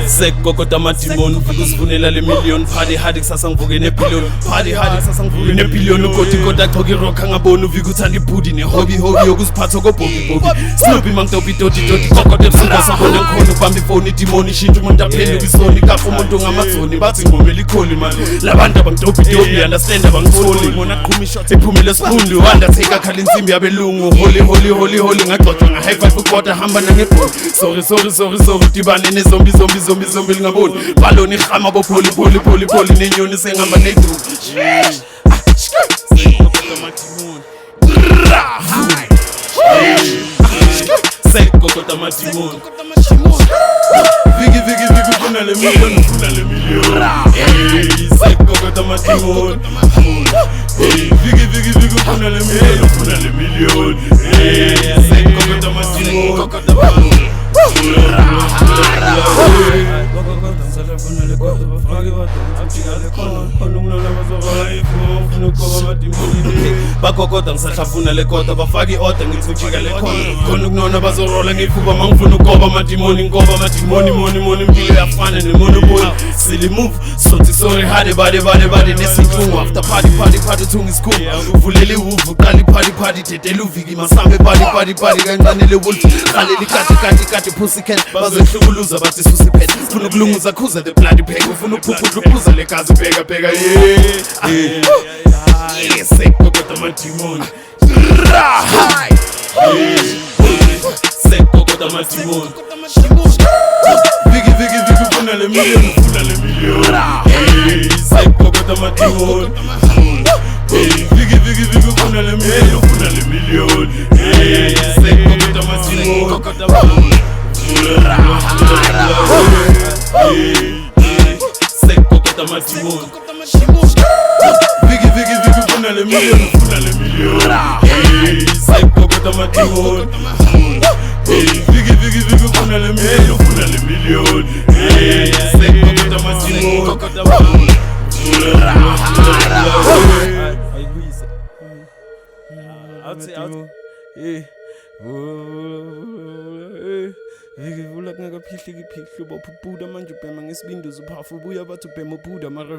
Sekokota matimon Fukusfunela le million Party hard kusasa ngivuke nebillion Party hard kusasa ngivuke nebillion Ukoti koda choki rock ngabona uvikuthanda ibhudi ne hobby yokuziphatha ko bobby Snoopy mangitopi doti kokote msuka sabona ngikhona ubamba ifoni demon ishintsha umuntu aphele kwisoni kafa umuntu ngamathoni bathi ngomela ikholi manje labantu abangitopi understand abangitholi ngona qhuma ishot ephumile sikhundu undertaker khala insimbi yabelungu holy ngagxothwa nga high five ukota hamba nangebholo sorry dibane ne zombie ngaboni baloni ikhama bo poli nenyoni sengihamba nedu Sekokota matimon Vigi kuna le million Sekokota matimon Vigi kuna le million Sekokota matimon bakokota ngisahlafuna lekota bafaki order ngithujika lekhona khona kunona bazorola ngifuba mangifuna ugoba madimoni moni impilo yafana nemonopoly silly move sorry hade bade nesinhlungu after party thunga isikhulu uvulele uvu qali party dedela uviki masambe party kancane le wolf khalela ikati pussycat bazohlukuluza bathi susiphethe ufuna ukulunguza khuza the bloody pack ufuna ukuphuphuza legazi bheka Sekokota matimon Sekokota matimon Vigi kuna le million Sekokota matimon Vigi kuna le million Sekokota matimon Sekokota matimon Vigi kuna le million Sekokota matimon Vigi kuna le million Sekokota matimon Vigi vulak ngakaphihli bophuda manje ubhema ngesibinduzi uphafu ubuya bathi ubhema ubhuda mara